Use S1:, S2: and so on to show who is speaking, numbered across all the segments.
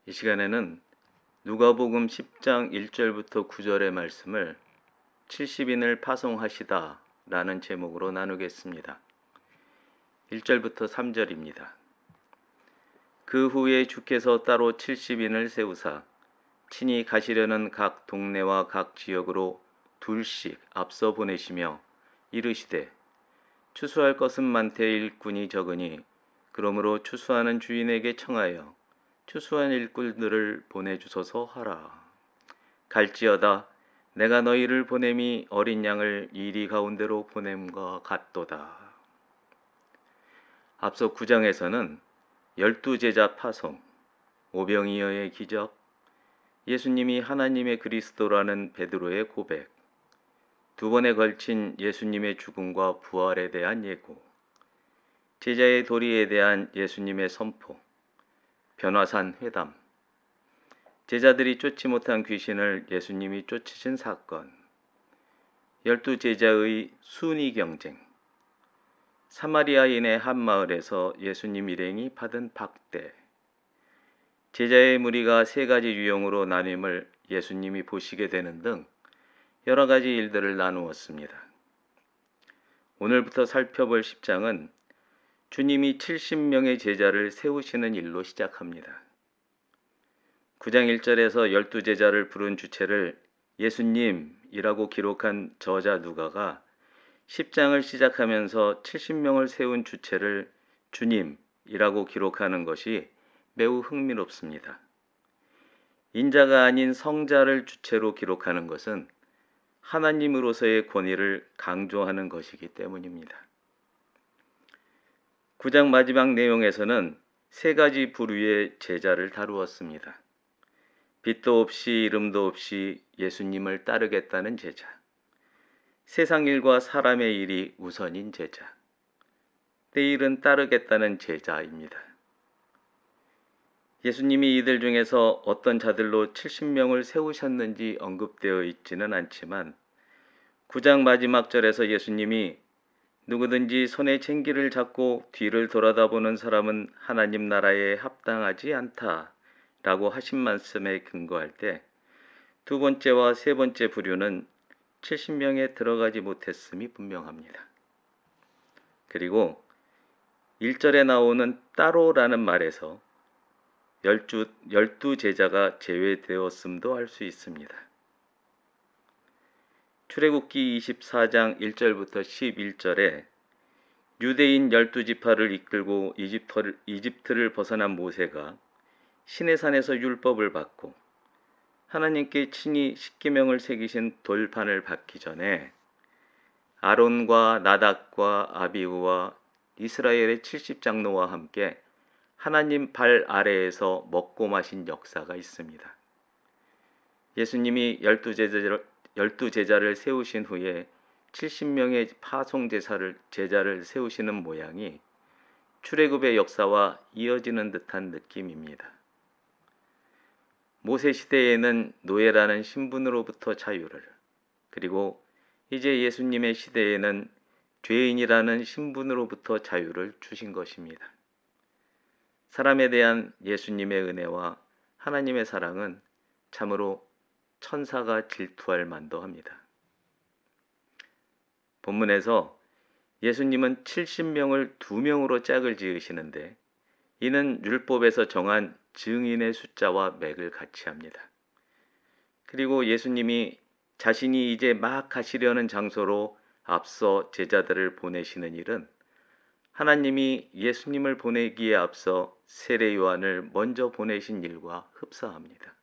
S1: 이 시간에는 누가복음 10장 1절부터 9절의 말씀을 70인을 파송하시다 라는 제목으로 나누겠습니다. 1절부터 3절입니다. 그 후에 주께서 따로 70인을 세우사 친히 가시려는 각 동네와 각 지역으로 둘씩 앞서 보내시며 이르시되 추수할 것은 많되 일꾼이 적으니 그러므로 추수하는 주인에게 청하여 추수한 일꾼들을 보내주소서 하라. 갈지어다 내가 너희를 보냄이 어린 양을 이리 가운데로 보냄과 같도다. 앞서 9장에서는 12제자 파송, 오병이어의 기적, 예수님이 하나님의 그리스도라는 베드로의 고백, 두 번에 걸친 예수님의 죽음과 부활에 대한 예고, 제자의 도리에 대한 예수님의 선포, 변화산 회담, 제자들이 쫓지 못한 귀신을 예수님이 쫓으신 사건, 12제자의 순위 경쟁, 사마리아인의 한 마을에서 예수님 일행이 받은 박대, 제자의 무리가 세 가지 유형으로 나뉨을 예수님이 보시게 되는 등 여러 가지 일들을 나누었습니다. 오늘부터 살펴볼 10장은 주님이 70명의 제자를 세우시는 일로 시작합니다. 9장 1절에서 12제자를 부른 주체를 예수님이라고 기록한 저자 누가가 10장을 시작하면서 70명을 세운 주체를 주님이라고 기록하는 것이 매우 흥미롭습니다. 인자가 아닌 성자를 주체로 기록하는 것은 하나님으로서의 권위를 강조하는 것이기 때문입니다. 9장 마지막 내용에서는 세 가지 부류의 제자를 다루었습니다. 빛도 없이 이름도 없이 예수님을 따르겠다는 제자, 세상 일과 사람의 일이 우선인 제자, 내 일은 따르겠다는 제자입니다. 예수님이 이들 중에서 어떤 자들로 70명을 세우셨는지 언급되어 있지는 않지만 9장 마지막 절에서 예수님이 누구든지 손에 쟁기를 잡고 뒤를 돌아다보는 사람은 하나님 나라에 합당하지 않다 라고 하신 말씀에 근거할 때 두 번째와 세 번째 부류는 70명에 들어가지 못했음이 분명합니다. 그리고 1절에 나오는 따로라는 말에서 12제자가 제외되었음도 알 수 있습니다. 출애굽기 24장 1절부터 11절에 유대인 12지파를 이끌고 이집트를 벗어난 모세가 시내산에서 율법을 받고 하나님께 친히 십계명을 새기신 돌판을 받기 전에 아론과 나답과 아비후와 이스라엘의 70장로와 함께 하나님 발 아래에서 먹고 마신 역사가 있습니다. 예수님이 12제자를 세우신 후에 70명의 파송 제자를 세우시는 모양이 출애굽의 역사와 이어지는 듯한 느낌입니다. 모세 시대에는 노예라는 신분으로부터 자유를, 그리고 이제 예수님의 시대에는 죄인이라는 신분으로부터 자유를 주신 것입니다. 사람에 대한 예수님의 은혜와 하나님의 사랑은 참으로 천사가 질투할 만도 합니다. 본문에서 예수님은 70명을 2명으로 짝을 지으시는데 이는 율법에서 정한 증인의 숫자와 맥을 같이 합니다. 그리고 예수님이 자신이 이제 막 가시려는 장소로 앞서 제자들을 보내시는 일은 하나님이 예수님을 보내기에 앞서 세례 요한을 먼저 보내신 일과 흡사합니다.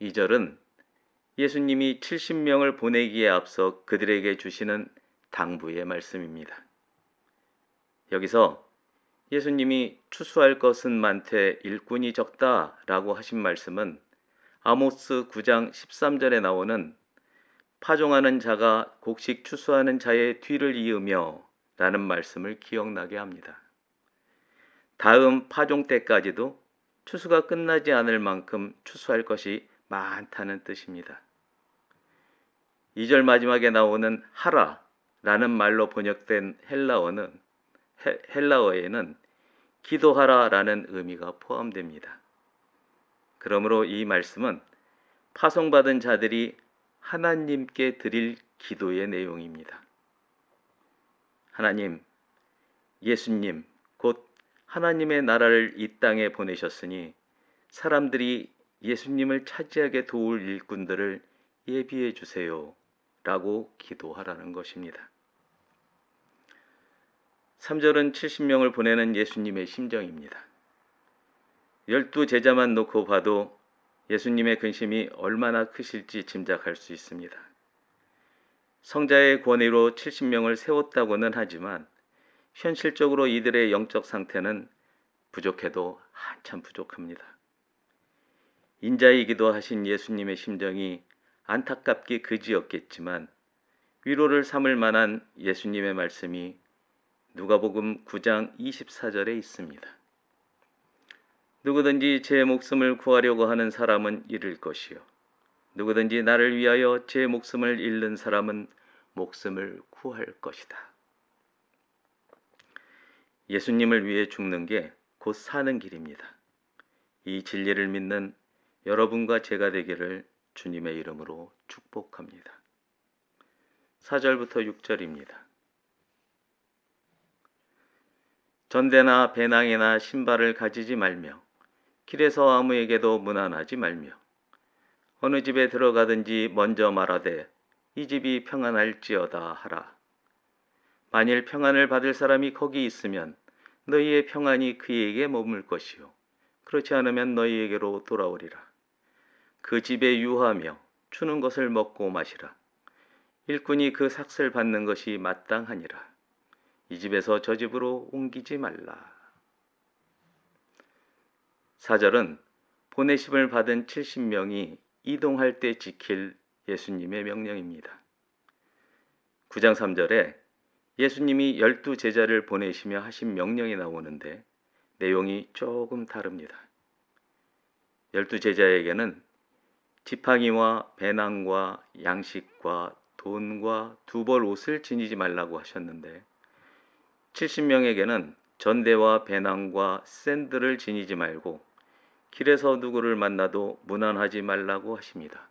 S1: 2절은 예수님이 70명을 보내기에 앞서 그들에게 주시는 당부의 말씀입니다. 여기서 예수님이 추수할 것은 많되 일꾼이 적다 라고 하신 말씀은 아모스 9장 13절에 나오는 파종하는 자가 곡식 추수하는 자의 뒤를 이으며 라는 말씀을 기억나게 합니다. 다음 파종 때까지도 추수가 끝나지 않을 만큼 추수할 것이 많다는 뜻입니다. 2절 마지막에 나오는 하라 라는 말로 번역된 헬라어에는 기도하라라는 의미가 포함됩니다. 그러므로 이 말씀은 파송받은 자들이 하나님께 드릴 기도의 내용입니다. 하나님, 예수님, 곧 하나님의 나라를 이 땅에 보내셨으니 사람들이 예수님을 차지하게 도울 일꾼들을 예비해 주세요 라고 기도하라는 것입니다. 3절은 70명을 보내는 예수님의 심정입니다. 12제자만 놓고 봐도 예수님의 근심이 얼마나 크실지 짐작할 수 있습니다. 성자의 권위로 70명을 세웠다고는 하지만 현실적으로 이들의 영적 상태는 부족해도 한참 부족합니다. 인자이기도 하신 예수님의 심정이 안타깝기 그지없겠지만 위로를 삼을 만한 예수님의 말씀이 누가복음 9장 24절에 있습니다. 누구든지 제 목숨을 구하려고 하는 사람은 잃을 것이요 누구든지 나를 위하여 제 목숨을 잃는 사람은 목숨을 구할 것이다. 예수님을 위해 죽는 게 곧 사는 길입니다. 이 진리를 믿는 여러분과 제가 되기를 주님의 이름으로 축복합니다. 4절부터 6절입니다. 전대나 배낭이나 신발을 가지지 말며 길에서 아무에게도 문안하지 말며 어느 집에 들어가든지 먼저 말하되 이 집이 평안할지어다 하라. 만일 평안을 받을 사람이 거기 있으면 너희의 평안이 그에게 머물 것이요 그렇지 않으면 너희에게로 돌아오리라. 그 집에 유하며 주는 것을 먹고 마시라. 일꾼이 그 삭슬 받는 것이 마땅하니라. 이 집에서 저 집으로 옮기지 말라. 4절은 보내심을 받은 70명이 이동할 때 지킬 예수님의 명령입니다. 9장 3절에 예수님이 12제자를 보내시며 하신 명령이 나오는데 내용이 조금 다릅니다. 12제자에게는 지팡이와 배낭과 양식과 돈과 두 벌 옷을 지니지 말라고 하셨는데 70명에게는 전대와 배낭과 샌들을 지니지 말고 길에서 누구를 만나도 문안하지 말라고 하십니다.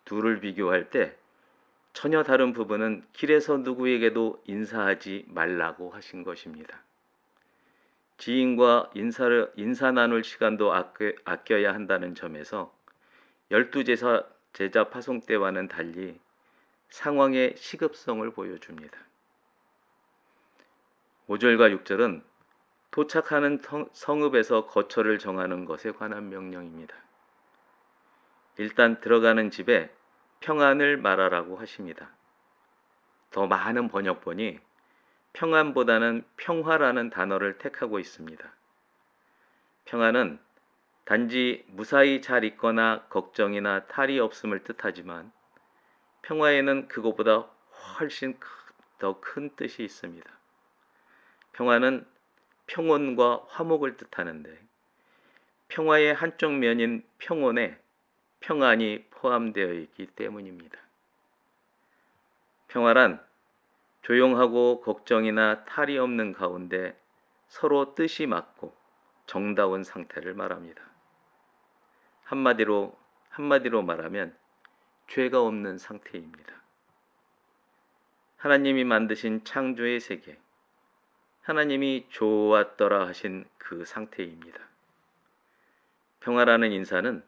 S1: 둘을 비교할 때 전혀 다른 부분은 길에서 누구에게도 인사하지 말라고 하신 것입니다. 지인과 인사 나눌 시간도 아껴야 한다는 점에서 12제자 파송 때와는 달리 상황의 시급성을 보여줍니다. 5절과 6절은 도착하는 성읍에서 거처를 정하는 것에 관한 명령입니다. 일단 들어가는 집에 평안을 말하라고 하십니다. 더 많은 번역본이 평안보다는 평화라는 단어를 택하고 있습니다. 평안은 단지 무사히 잘 있거나 걱정이나 탈이 없음을 뜻하지만 평화에는 그것보다 훨씬 더 큰 뜻이 있습니다. 평화는 평온과 화목을 뜻하는데 평화의 한쪽 면인 평온에 평안이 포함되어 있기 때문입니다. 평화란 조용하고 걱정이나 탈이 없는 가운데 서로 뜻이 맞고 정다운 상태를 말합니다. 한마디로 말하면 죄가 없는 상태입니다. 하나님이 만드신 창조의 세계, 하나님이 좋았더라 하신 그 상태입니다. 평화라는 인사는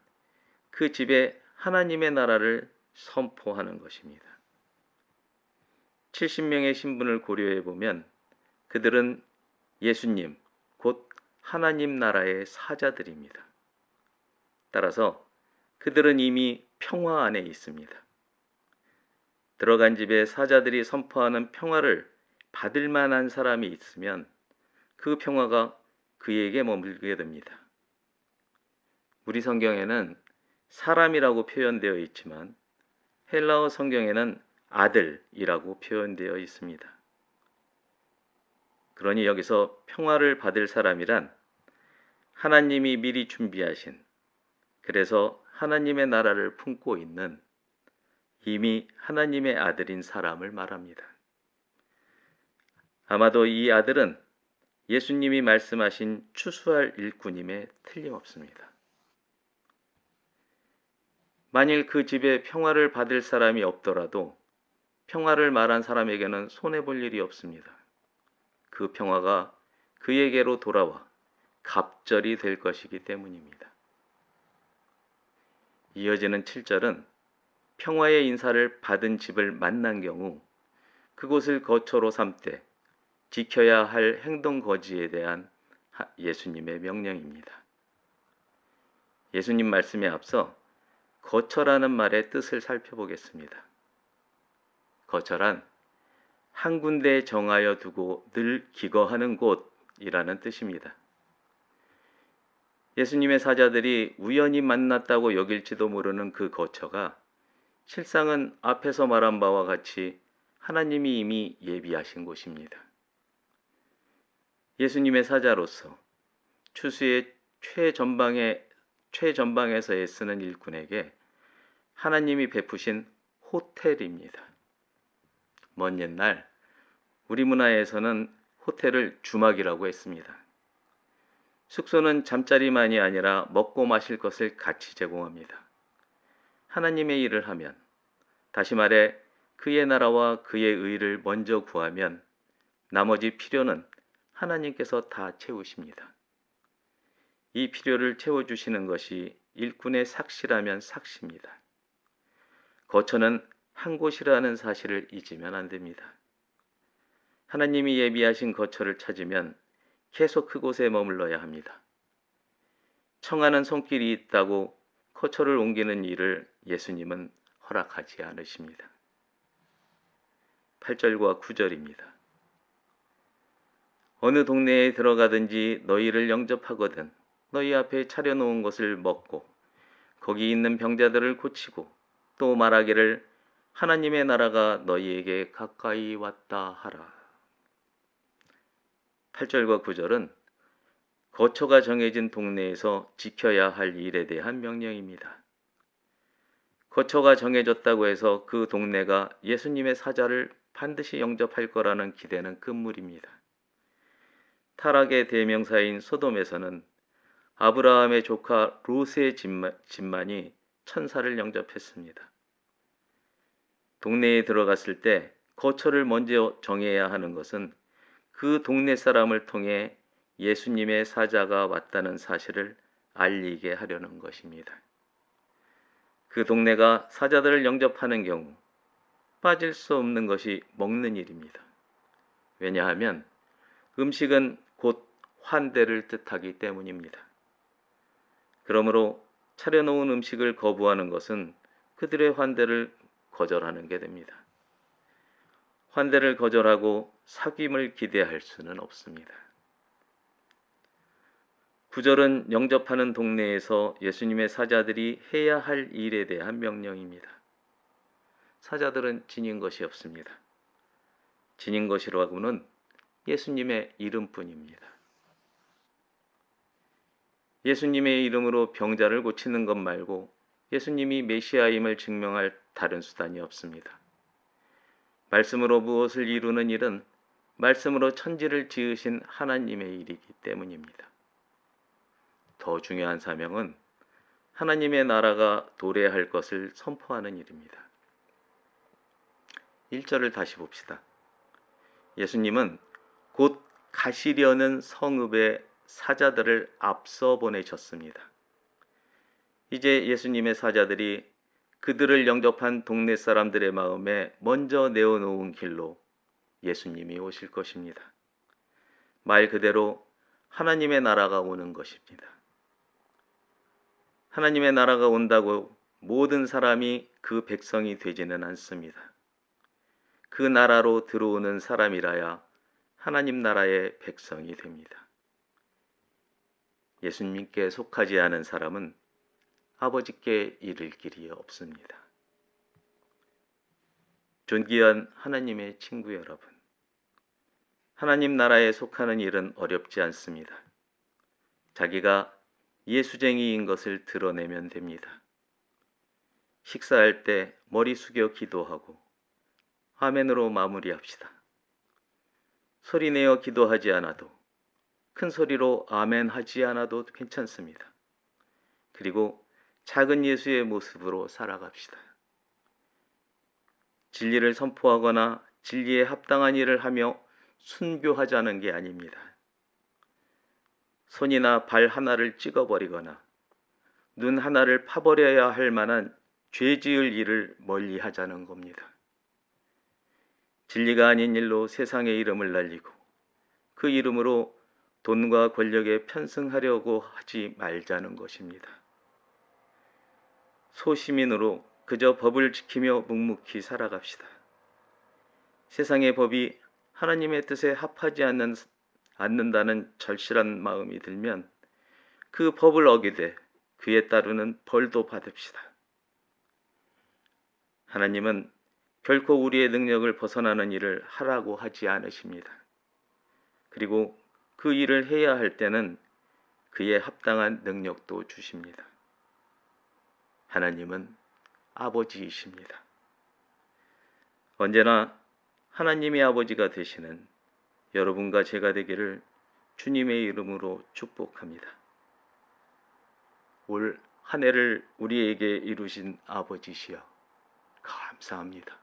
S1: 그 집에 하나님의 나라를 선포하는 것입니다. 70명의 신분을 고려해 보면 그들은 예수님, 곧 하나님 나라의 사자들입니다. 따라서 그들은 이미 평화 안에 있습니다. 들어간 집에 사자들이 선포하는 평화를 받을 만한 사람이 있으면 그 평화가 그에게 머물게 됩니다. 우리 성경에는 사람이라고 표현되어 있지만 헬라어 성경에는 아들이라고 표현되어 있습니다. 그러니 여기서 평화를 받을 사람이란 하나님이 미리 준비하신, 그래서 하나님의 나라를 품고 있는 이미 하나님의 아들인 사람을 말합니다. 아마도 이 아들은 예수님이 말씀하신 추수할 일꾼임에 틀림없습니다. 만일 그 집에 평화를 받을 사람이 없더라도 평화를 말한 사람에게는 손해볼 일이 없습니다. 그 평화가 그에게로 돌아와 갑절이 될 것이기 때문입니다. 이어지는 7절은 평화의 인사를 받은 집을 만난 경우 그곳을 거처로 삼되 지켜야 할 행동 거지에 대한 예수님의 명령입니다. 예수님 말씀에 앞서 거처라는 말의 뜻을 살펴보겠습니다. 거처란 한 군데 정하여 두고 늘 기거하는 곳이라는 뜻입니다. 예수님의 사자들이 우연히 만났다고 여길지도 모르는 그 거처가 실상은 앞에서 말한 바와 같이 하나님이 이미 예비하신 곳입니다. 예수님의 사자로서 추수의 최전방에서 애쓰는 일꾼에게 하나님이 베푸신 호텔입니다. 먼 옛날 우리 문화에서는 호텔을 주막이라고 했습니다. 숙소는 잠자리만이 아니라 먹고 마실 것을 같이 제공합니다. 하나님의 일을 하면, 다시 말해 그의 나라와 그의 의를 먼저 구하면 나머지 필요는 하나님께서 다 채우십니다. 이 필요를 채워주시는 것이 일꾼의 삭시라면 삭시입니다. 거처는 한 곳이라는 사실을 잊으면 안 됩니다. 하나님이 예비하신 거처를 찾으면 계속 그곳에 머물러야 합니다. 청하는 손길이 있다고 거처를 옮기는 일을 예수님은 허락하지 않으십니다. 8절과 9절입니다. 어느 동네에 들어가든지 너희를 영접하거든 너희 앞에 차려놓은 것을 먹고 거기 있는 병자들을 고치고 또 말하기를 하나님의 나라가 너희에게 가까이 왔다 하라. 8절과 9절은 거처가 정해진 동네에서 지켜야 할 일에 대한 명령입니다. 거처가 정해졌다고 해서 그 동네가 예수님의 사자를 반드시 영접할 거라는 기대는 금물입니다. 타락의 대명사인 소돔에서는 아브라함의 조카 롯의 집만이 천사를 영접했습니다. 동네에 들어갔을 때 거처를 먼저 정해야 하는 것은 그 동네 사람을 통해 예수님의 사자가 왔다는 사실을 알리게 하려는 것입니다. 그 동네가 사자들을 영접하는 경우 빠질 수 없는 것이 먹는 일입니다. 왜냐하면 음식은 곧 환대를 뜻하기 때문입니다. 그러므로 차려놓은 음식을 거부하는 것은 그들의 환대를 거절하는 게 됩니다. 환대를 거절하고 사귐을 기대할 수는 없습니다. 9절은 영접하는 동네에서 예수님의 사자들이 해야 할 일에 대한 명령입니다. 사자들은 지닌 것이 없습니다. 지닌 것이라고는 예수님의 이름뿐입니다. 예수님의 이름으로 병자를 고치는 것 말고 예수님이 메시아임을 증명할 다른 수단이 없습니다. 말씀으로 무엇을 이루는 일은 말씀으로 천지를 지으신 하나님의 일이기 때문입니다. 더 중요한 사명은 하나님의 나라가 도래할 것을 선포하는 일입니다. 1절을 다시 봅시다. 예수님은 곧 가시려는 성읍에 사자들을 앞서 보내셨습니다. 이제 예수님의 사자들이 그들을 영접한 동네 사람들의 마음에 먼저 내어놓은 길로 예수님이 오실 것입니다. 말 그대로 하나님의 나라가 오는 것입니다. 하나님의 나라가 온다고 모든 사람이 그 백성이 되지는 않습니다. 그 나라로 들어오는 사람이라야 하나님 나라의 백성이 됩니다. 예수님께 속하지 않은 사람은 아버지께 이를 길이 없습니다. 존귀한 하나님의 친구 여러분, 하나님 나라에 속하는 일은 어렵지 않습니다. 자기가 예수쟁이인 것을 드러내면 됩니다. 식사할 때 머리 숙여 기도하고 아멘으로 마무리합시다. 소리내어 기도하지 않아도 큰 소리로 아멘 하지 않아도 괜찮습니다. 그리고 작은 예수의 모습으로 살아갑시다. 진리를 선포하거나 진리에 합당한 일을 하며 순교하자는 게 아닙니다. 손이나 발 하나를 찍어버리거나 눈 하나를 파버려야 할 만한 죄 지을 일을 멀리 하자는 겁니다. 진리가 아닌 일로 세상의 이름을 날리고 그 이름으로 돈과 권력에 편승하려고 하지 말자는 것입니다. 소시민으로 그저 법을 지키며 묵묵히 살아갑시다. 세상의 법이 하나님의 뜻에 합하지 않는다는 절실한 마음이 들면 그 법을 어기되 그에 따르는 벌도 받읍시다. 하나님은 결코 우리의 능력을 벗어나는 일을 하라고 하지 않으십니다. 그리고 그 일을 해야 할 때는 그에 합당한 능력도 주십니다. 하나님은 아버지이십니다. 언제나 하나님의 아버지가 되시는 여러분과 제가 되기를 주님의 이름으로 축복합니다. 올 한 해를 우리에게 이루신 아버지시여 감사합니다.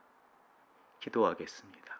S1: 기도하겠습니다.